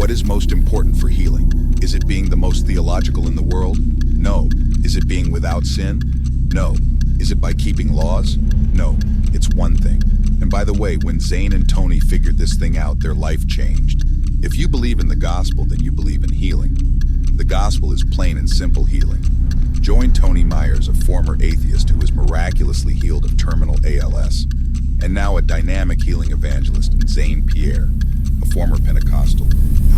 What is most important for healing? Is it being the most theological in the world? No. Is it being without sin? No. Is it by keeping laws? No. It's one thing. And by the way, when Zane and Tony figured this thing out, their life changed. If you believe in the gospel, then you believe in healing. The gospel is plain and simple healing. Join Tony Myers, a former atheist who was miraculously healed of terminal ALS, and now a dynamic healing evangelist, and Zane Pierre, a former Pentecostal,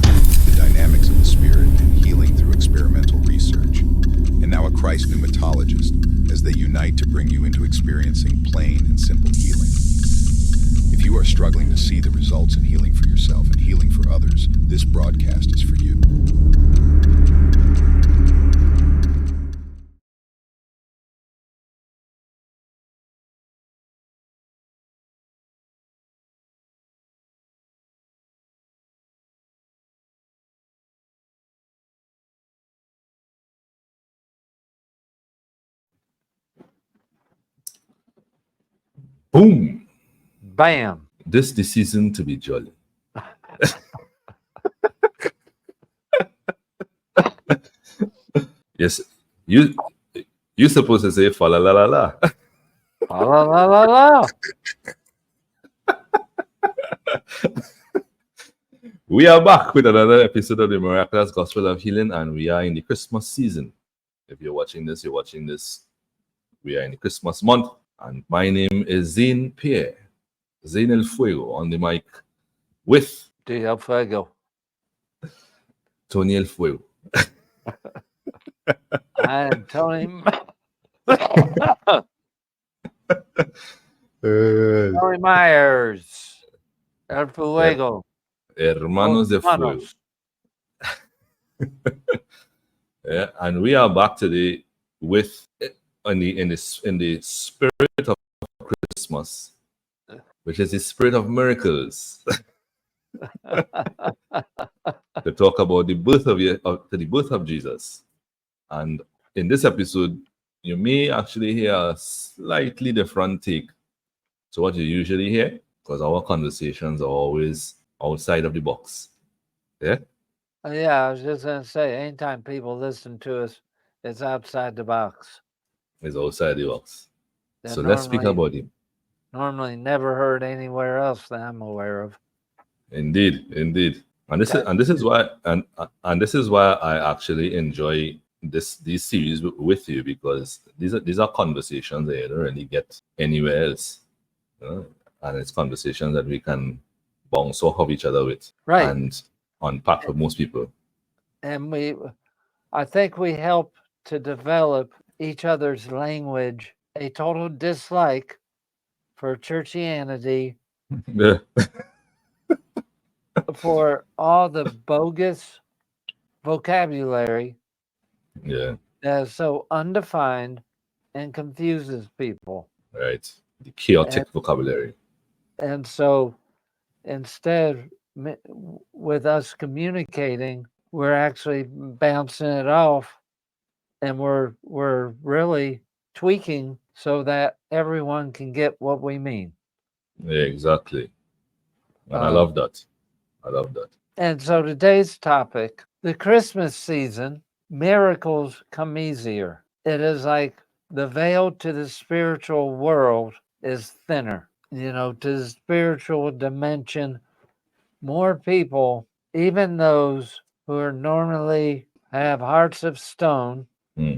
proved the dynamics of the Spirit and healing through experimental research, and now a Christ pneumatologist, as they unite to bring you into experiencing plain and simple healing. If you are struggling to see the results in healing for yourself and healing for others, this broadcast is for you. Boom! Bam. This the season to be jolly. Yes, you supposed to say fa la la la la. La la la la la. We are back with another episode of the Miraculous Gospel of Healing, and we are in the Christmas season. If you're watching this, we are in the Christmas month, and my name is Zane Pierre, Zane El Fuego on the mic with Del Fuego. Tony El Fuego. I'm Tony. Tony Myers. El Fuego. Hermanos de Fuego. Yeah, and we are back today with in the spirit of Christmas, which is the spirit of miracles, to talk about the birth of Jesus. And in this episode, you may actually hear a slightly different take to what you usually hear, because our conversations are always outside of the box. Yeah. Yeah, I was just going to say, anytime people listen to us, it's outside the box. It's outside the box. They're So let's speak about him. Normally never heard anywhere else that I'm aware of. Indeed. And this is why I actually enjoy these series with you, because these are conversations that you don't really get anywhere else. And it's conversations that we can bounce off of each other with, right, and unpack for most people. And I think we help to develop each other's language, a total dislike for churchianity, for all the bogus vocabulary that is so undefined and confuses people. Right. The chaotic vocabulary. And so instead, with us communicating, we're actually bouncing it off, and we're really tweaking so that everyone can get what we mean. Yeah, exactly. And I love that. And so today's topic, the Christmas season, miracles come easier. It is like the veil to the spiritual world is thinner. To the spiritual dimension, more people, even those who are normally have hearts of stone,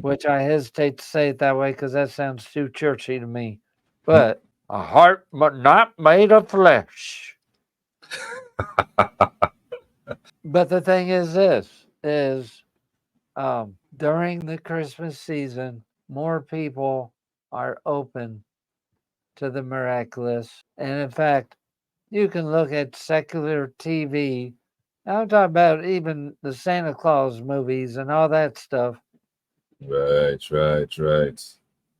which I hesitate to say it that way because that sounds too churchy to me, but a heart but not made of flesh. But the thing is during the Christmas season, more people are open to the miraculous. And in fact, you can look at secular TV. I'm talking about even the Santa Claus movies and all that stuff. Right.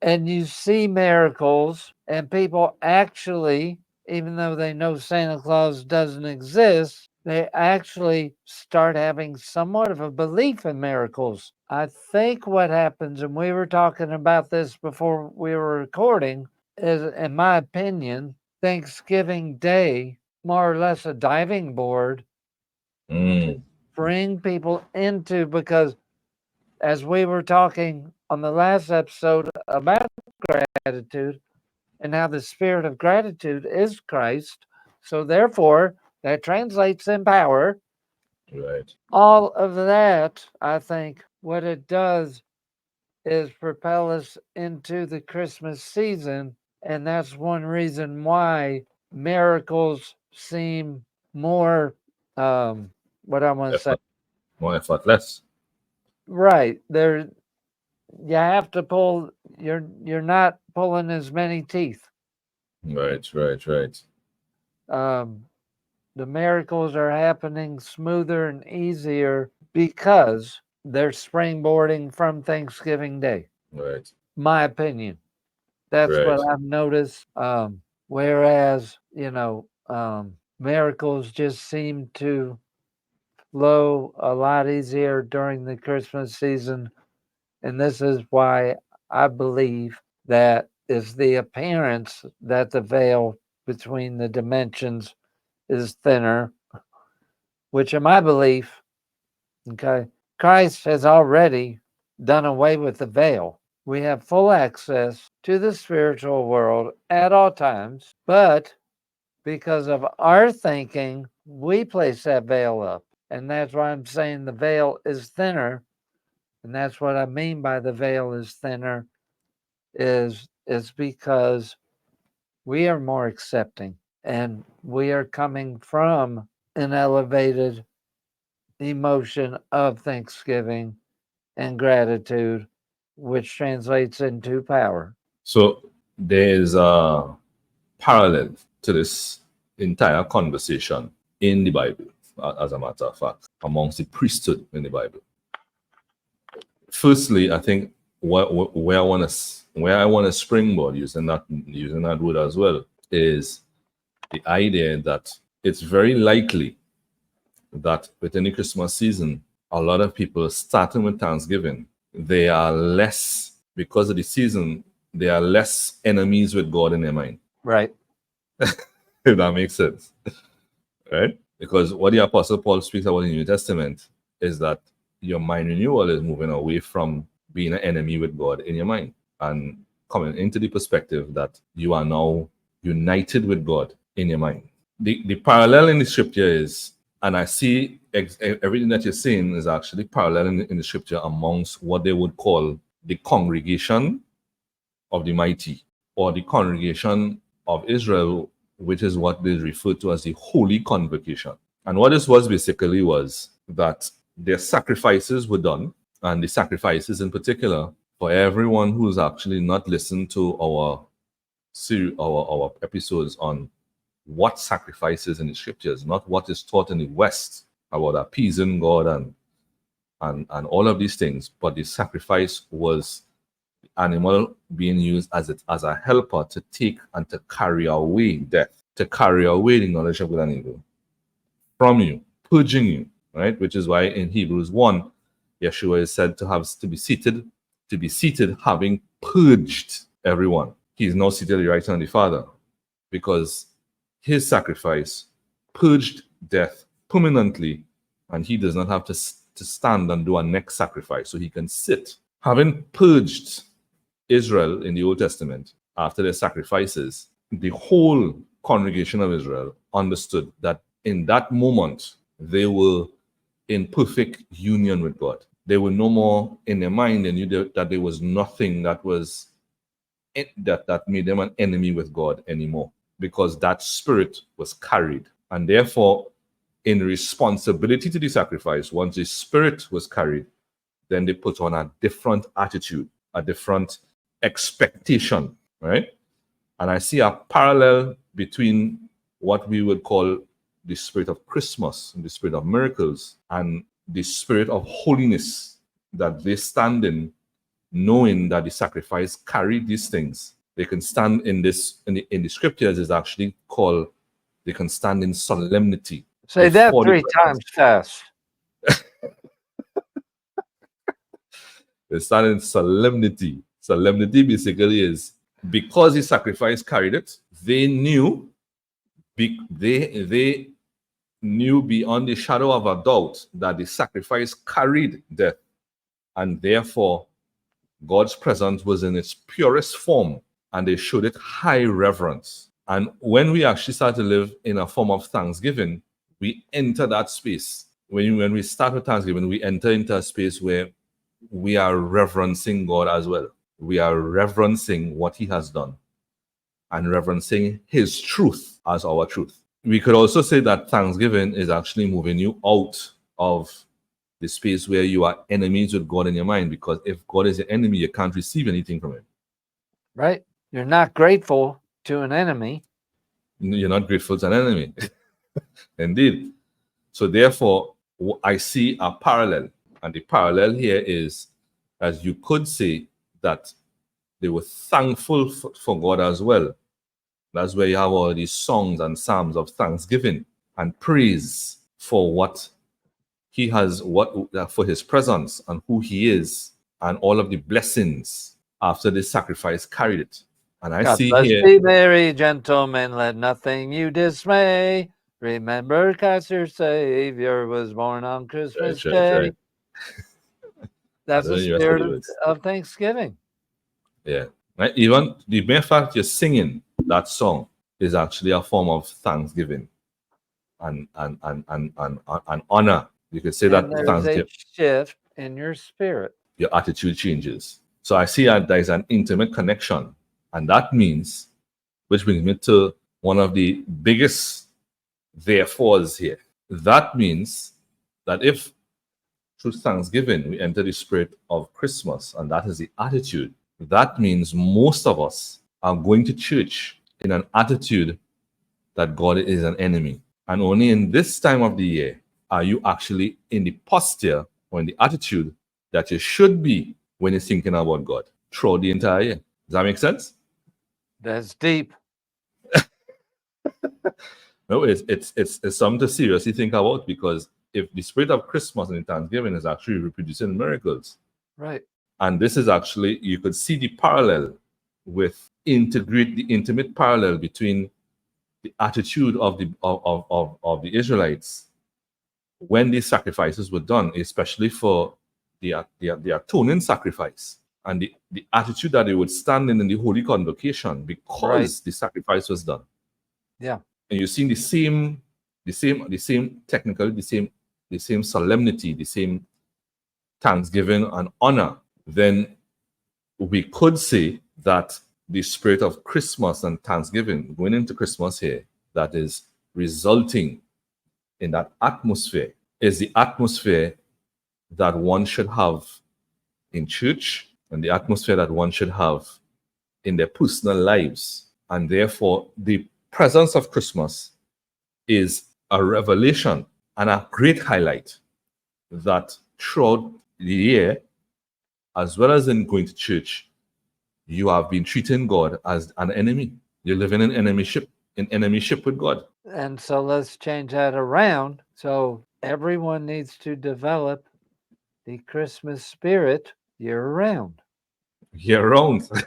And you see miracles, and people actually, even though they know Santa Claus doesn't exist, they actually start having somewhat of a belief in miracles. I think what happens, and we were talking about this before we were recording, is, in my opinion, Thanksgiving Day, more or less a diving board bring people into, because as we were talking on the last episode about gratitude and how the spirit of gratitude is Christ, so therefore that translates in power. Right. All of that, I think, what it does is propel us into the Christmas season. And that's one reason why miracles seem more, what I want to say, Effort, more effortless. right. There, you have to pull, you're not pulling as many teeth. Right, right, right. Um, the miracles are happening smoother and easier because they're springboarding from Thanksgiving Day. Right, My opinion. That's right, what I've noticed. Whereas, miracles just seem to flow a lot easier during the Christmas season. And this is why I believe that is the appearance that the veil between the dimensions is thinner, which in my belief, okay, Christ has already done away with the veil. We have full access to the spiritual world at all times, but because of our thinking, we place that veil up. And that's why I'm saying the veil is thinner. And that's what I mean by the veil is thinner, is because we are more accepting and we are coming from an elevated emotion of thanksgiving and gratitude, which translates into power. So there's a parallel to this entire conversation in the Bible, as a matter of fact, amongst the priesthood in the Bible. Firstly, I think where I want to springboard using that word as well is the idea that it's very likely that within the Christmas season, a lot of people starting with Thanksgiving, they are less, because of the season, they are less enemies with God in their mind. Right. If that makes sense. Right? Because what the Apostle Paul speaks about in the New Testament is that your mind renewal is moving away from being an enemy with God in your mind and coming into the perspective that you are now united with God in your mind. The parallel in the scripture is, and I see everything that you're saying is actually parallel in the scripture amongst what they would call the congregation of the mighty, or the congregation of Israel, which is what they refer to as the Holy Convocation. And what this was basically was that their sacrifices were done, and the sacrifices in particular, for everyone who's actually not listened to our episodes on what sacrifices in the scriptures, not what is taught in the West about appeasing God and all of these things, but the sacrifice was the animal being used as a helper to take and to carry away death, to carry away the knowledge of good and evil from you, purging you, right? Which is why in Hebrews 1, Yeshua is said to be seated, having purged everyone. He is now seated at the right hand of the Father, because his sacrifice purged death permanently, and he does not have to stand and do a next sacrifice, so he can sit. Having purged Israel in the Old Testament after their sacrifices, the whole congregation of Israel understood that in that moment they were in perfect union with God. They were no more in their mind, they knew that there was nothing that made them an enemy with God anymore, because that spirit was carried. And therefore, in responsibility to the sacrifice, once the spirit was carried, then they put on a different attitude, a different expectation, right? And I see a parallel between what we would call the spirit of Christmas and the spirit of miracles and the spirit of holiness that they stand in, knowing that the sacrifice carried these things. They can stand in this, in the scriptures is actually called, they can stand in solemnity. Say that 3 times fast. They stand in solemnity. Solemnity basically is, because the sacrifice carried it, they knew, they knew beyond the shadow of a doubt that the sacrifice carried death, and therefore God's presence was in its purest form, and they showed it high reverence. And when we actually start to live in a form of thanksgiving, we enter that space. When we start with thanksgiving, we enter into a space where we are reverencing God as well. We are reverencing what He has done and reverencing His truth as our truth. We could also say that thanksgiving is actually moving you out of the space where you are enemies with God in your mind, because if God is your enemy, you can't receive anything from Him. Right? You're not grateful to an enemy. You're not grateful to an enemy. Indeed. So therefore, I see a parallel. And the parallel here is, as you could say, that they were thankful for God as well. That's where you have all these songs and psalms of thanksgiving and praise for what He has, for His presence and who He is, and all of the blessings after this sacrifice carried it. And I God see bless here, thee, merry gentlemen, let nothing you dismay. Remember, Christ your Savior was born on Christmas Day. right. That's I don't the know the rest of spirit the words. of Thanksgiving. Yeah. Right? Even the mere fact you're singing that song is actually a form of thanksgiving and honor. You could say that And there's a thanksgiving, shift in your spirit. your attitude changes. So I see that there's an intimate connection. And that means, which brings me to one of the biggest therefores here. That means that if through thanksgiving we enter the spirit of Christmas, and that is the attitude, that means most of us are going to church in an attitude that God is an enemy. And only in this time of the year are you actually in the posture or in the attitude that you should be when you're thinking about God throughout the entire year. Does that make sense? That's deep. No, it's something to seriously think about, because if the spirit of Christmas and Thanksgiving is actually reproducing miracles, Right. and this is actually, you could see the parallel with the intimate parallel between the attitude of the Israelites when these sacrifices were done, especially for the atoning sacrifice, and the attitude that they would stand in the holy convocation because Right. the sacrifice was done. Yeah. And you're seeing the same technically the same solemnity, the same thanksgiving and honor. Then we could say that the spirit of Christmas and Thanksgiving going into Christmas here, that is resulting in that atmosphere, is the atmosphere that one should have in church and the atmosphere that one should have in their personal lives. And therefore, the presence of Christmas is a revelation and a great highlight that throughout the year, as well as in going to church, you have been treating God as an enemy. You're living in enemyship with God. And so let's change that around. So everyone needs to develop the Christmas spirit year round. Year round. And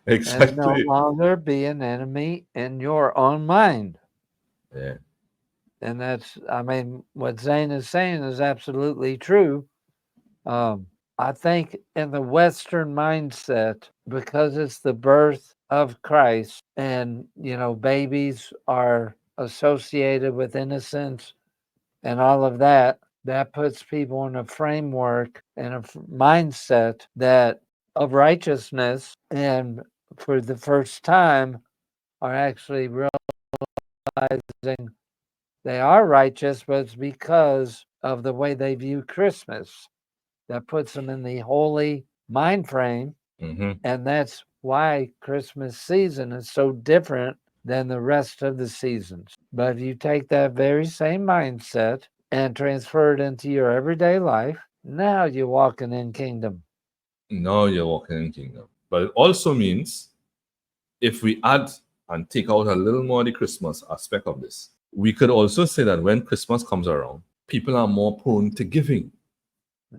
no Exactly. longer be an enemy in your own mind. Yeah. And that's, I mean, what Zane is saying is absolutely true. I think in the Western mindset, because it's the birth of Christ, and babies are associated with innocence and all of that, that puts people in a framework and a mindset that of righteousness, and for the first time are actually realizing they are righteous, but it's because of the way they view Christmas that puts them in the holy mind frame. Mm-hmm. And that's why Christmas season is so different than the rest of the seasons. But if you take that very same mindset and transfer it into your everyday life, now you're walking in kingdom. Now you're walking in kingdom. But it also means, if we add and take out a little more of the Christmas aspect of this, we could also say that when Christmas comes around, people are more prone to giving.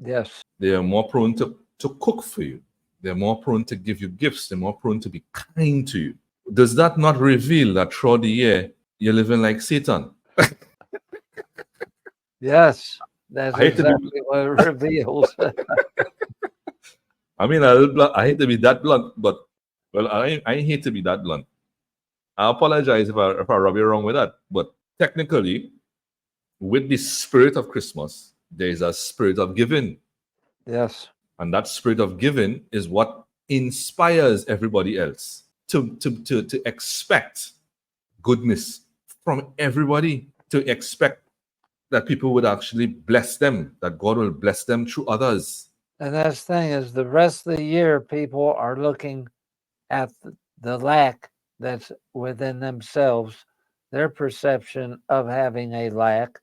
Yes. They are more prone to cook for you. They're more prone to give you gifts. They're more prone to be kind to you. Does that not reveal that throughout the year you're living like Satan? Yes, that's I hate to be, exactly what it reveals. I mean, I hate to be that blunt, but well, I hate to be that blunt. I apologize if I rub you wrong with that. But technically, with the spirit of Christmas, there is a spirit of giving. Yes. And that spirit of giving is what inspires everybody else to expect goodness from everybody, to expect that people would actually bless them, that God will bless them through others. And that's the thing is the rest of the year, people are looking at the lack that's within themselves, their perception of having a lack.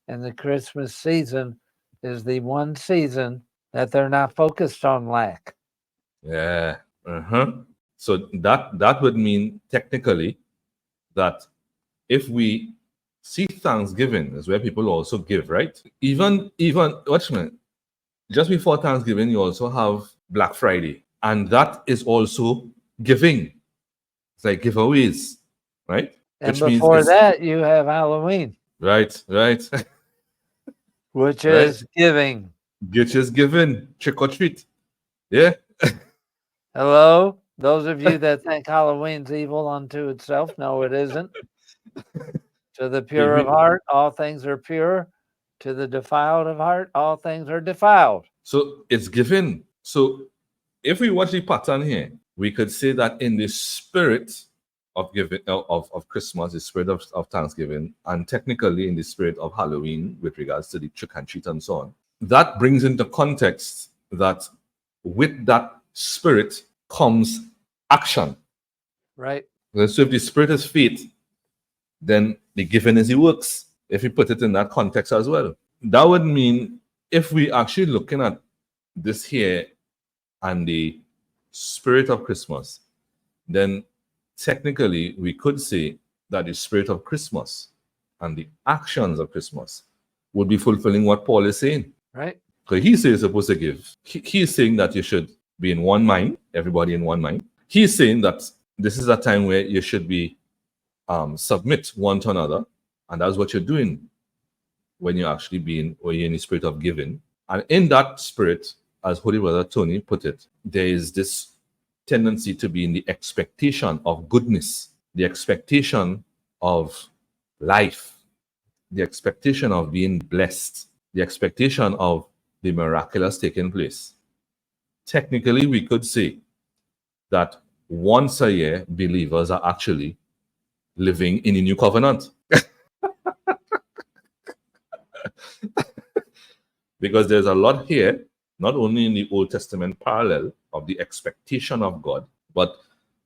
And the Christmas season is the one season that they're not focused on lack. Yeah. Uh-huh. So that would mean technically that if we see Thanksgiving is where people also give, right? Even watch me, just before Thanksgiving, you also have Black Friday, and that is also giving. It's like giveaways, right? And Which means before it's that, you have Halloween, right, which right. is giving. Get just giving, trick or treat. Yeah. Hello? Those of you that think Halloween's evil unto itself, no, it isn't. To the pure of heart, all things are pure. To the defiled of heart, all things are defiled. So it's given. So if we watch the pattern here, we could say that in the spirit of giving of Christmas, the spirit of Thanksgiving, and technically in the spirit of Halloween with regards to the trick and treat and so on, that brings into context that with that spirit comes action. Right. So if the spirit is faith, then the giving is the works. If we put it in that context as well, that would mean if we actually looking at this here and the spirit of Christmas, then technically we could say that the spirit of Christmas and the actions of Christmas would be fulfilling what Paul is saying. Right. So he says you're supposed to give. He's saying that you should be in one mind, everybody in one mind. He's saying that this is a time where you should be submit one to another, and that's what you're doing when you're actually when you're in the spirit of giving. And in that spirit, as Holy Brother Tony put it, there is this tendency to be in the expectation of goodness, the expectation of life, the expectation of being blessed, the expectation of the miraculous taking place. Technically, we could say that once a year, believers are actually living in a new covenant. Because there's a lot here, not only in the Old Testament parallel of the expectation of God, but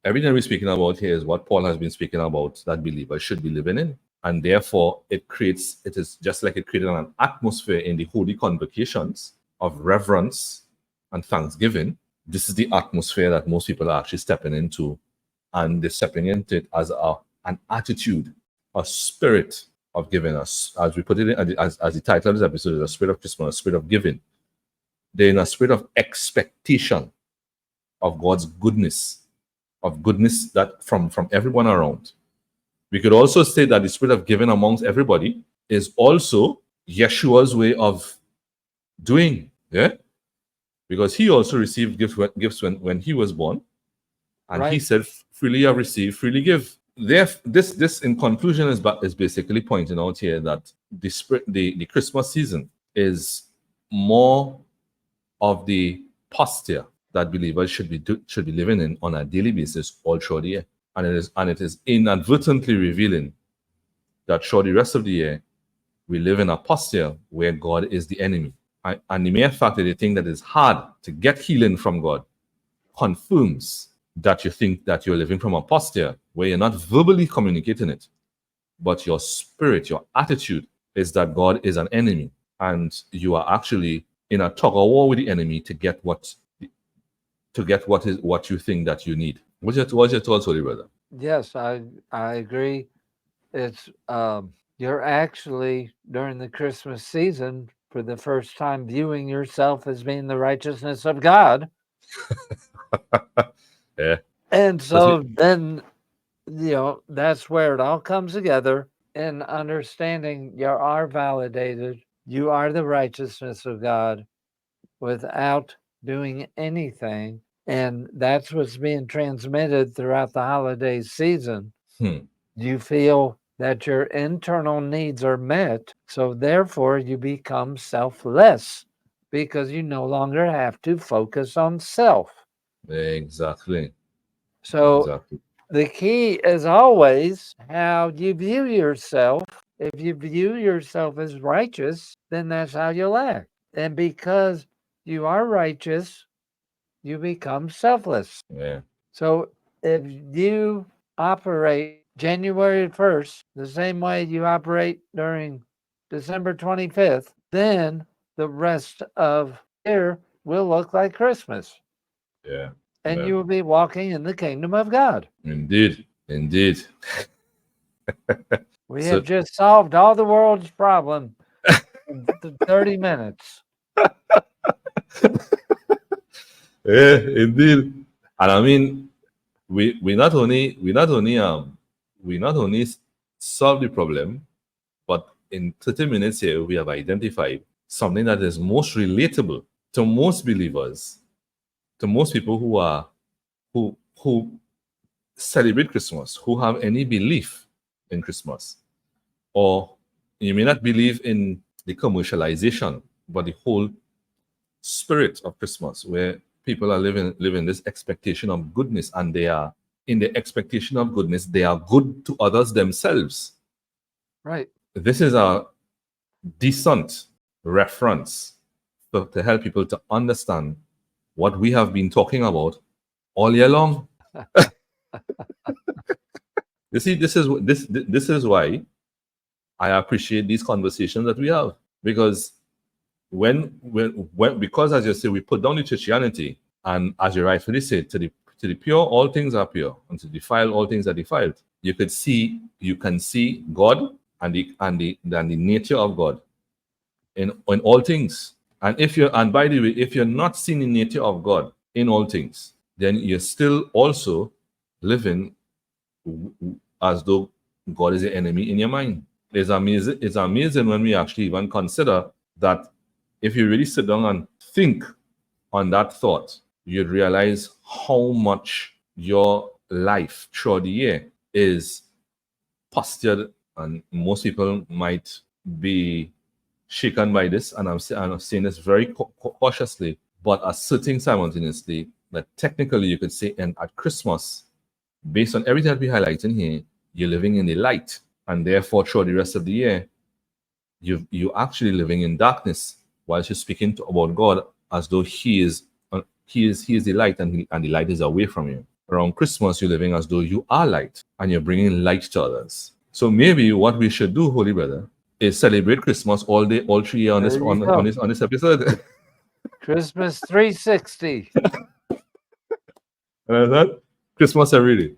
everything we're speaking about here is what Paul has been speaking about that believers should be living in. And therefore, it is just like it created an atmosphere in the holy convocations of reverence and thanksgiving. This is the atmosphere that most people are actually stepping into, and they're stepping into it as an attitude, a spirit of giving us. As we put it in, as the title of this episode is a spirit of Christmas, a spirit of giving. They're in a spirit of expectation of God's goodness, that from everyone around. We could also say that the spirit of giving amongst everybody is also Yeshua's way of doing, yeah? Because he also received gifts when he was born. And he said, freely have received, freely give. This in conclusion is basically pointing out here that the Christmas season is more of the posture that believers should be living in on a daily basis all throughout the year. And it is inadvertently revealing that throughout the rest of the year, we live in a posture where God is the enemy. And the mere fact that you think that it's hard to get healing from God confirms that you think that you're living from a posture where you're not verbally communicating it, but your spirit, your attitude is that God is an enemy, and you are actually in a tug of war with the enemy to get what you think that you need. What's your thoughts, Holy Brother? Yes, I agree. It's you're actually during the Christmas season for the first time viewing yourself as being the righteousness of God. Yeah. And so then, that's where it all comes together. in understanding you are validated, you are the righteousness of God without doing anything. And that's what's being transmitted throughout the holiday season. Hmm. You feel that your internal needs are met, so therefore you become selfless because you no longer have to focus on self. Exactly. So Exactly. the key is always how you view yourself. If you view yourself as righteous, then that's how you'll act. And because you are righteous, you become selfless. Yeah. So if you operate January 1st the same way you operate during December 25th, then the rest of the year will look like Christmas. Yeah. And Yeah. you will be walking in the kingdom of God. Indeed. Indeed. We So have just solved all the world's problem in 30 minutes. yeah, indeed. And I mean, we not only solve the problem, but in 30 minutes here we have identified something that is most relatable to most believers, to most people who celebrate Christmas, who have any belief in Christmas. Or you may not believe in the commercialization, but the whole spirit of Christmas, where people are living this expectation of goodness, and they are in the expectation of goodness, they are good to others themselves. Right. This is a decent reference to help people to understand what we have been talking about all year long. You see, this is why I appreciate these conversations that we have, because when because, as you say, we put down the churchianity, and as you rightfully say, to the pure all things are pure, and to the defiled all things are defiled. You can see God and the nature of God in all things. And by the way, if you're not seeing the nature of God in all things, then you're still also living as though God is the enemy in your mind. It's amazing when we actually even consider that if you really sit down and think on that thought, you'd realize how much your life throughout the year is postured, and most people might be shaken by this, and I'm saying this very cautiously, but asserting simultaneously that technically you could say, and at Christmas, based on everything that we highlight in here, you're living in the light, and therefore throughout the rest of the year, you're actually living in darkness, while you're speaking about God as though He is the light, and the light is away from you. Around Christmas, you're living as though you are light, and you're bringing light to others. So maybe what we should do, Holy Brother, is celebrate Christmas all day, all 3 years on this episode. Christmas 360. Christmas every day.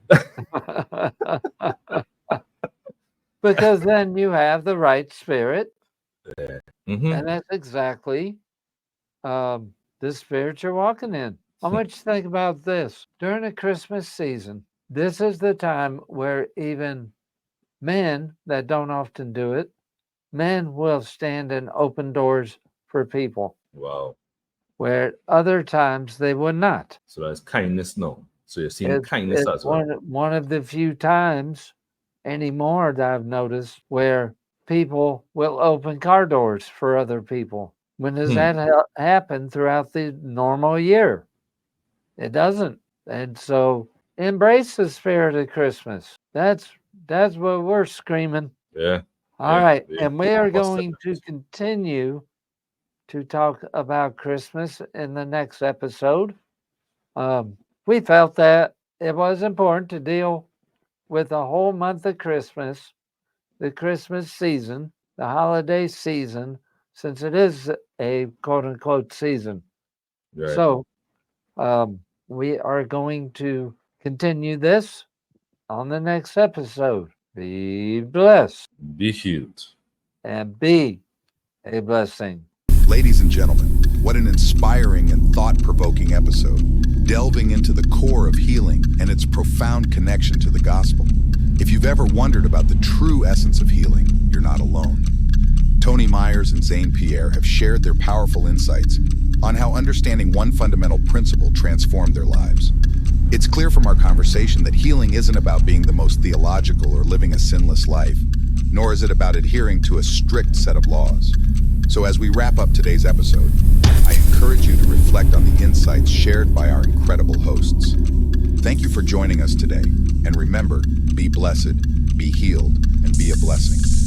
Because then you have the right spirit. Mm-hmm. And that's exactly the spirit you're walking in. I want you to think about this. During the Christmas season, this is the time where even men that don't often do it, men will stand and open doors for people. Wow. Where other times they would not. So that's kindness now. So you're seeing kindness as well. One of the few times anymore that I've noticed where people will open car doors for other people. When does that happen throughout the normal year? It doesn't. And so embrace the spirit of Christmas. That's what we're screaming. Yeah. All right. And we are going to continue to talk about Christmas in the next episode. We felt that it was important to deal with the whole month of Christmas, the Christmas season, the holiday season, since it is a quote unquote season. Right. So we are going to continue this on the next episode. Be blessed. Be healed. And be a blessing. Ladies and gentlemen, what an inspiring and thought-provoking episode, delving into the core of healing and its profound connection to the gospel. If you've ever wondered about the true essence of healing, you're not alone. Tony Myers and Zane Pierre have shared their powerful insights on how understanding one fundamental principle transformed their lives. It's clear from our conversation that healing isn't about being the most theological or living a sinless life, nor is it about adhering to a strict set of laws. So as we wrap up today's episode, I encourage you to reflect on the insights shared by our incredible hosts. Thank you for joining us today, and remember, be blessed, be healed, and be a blessing.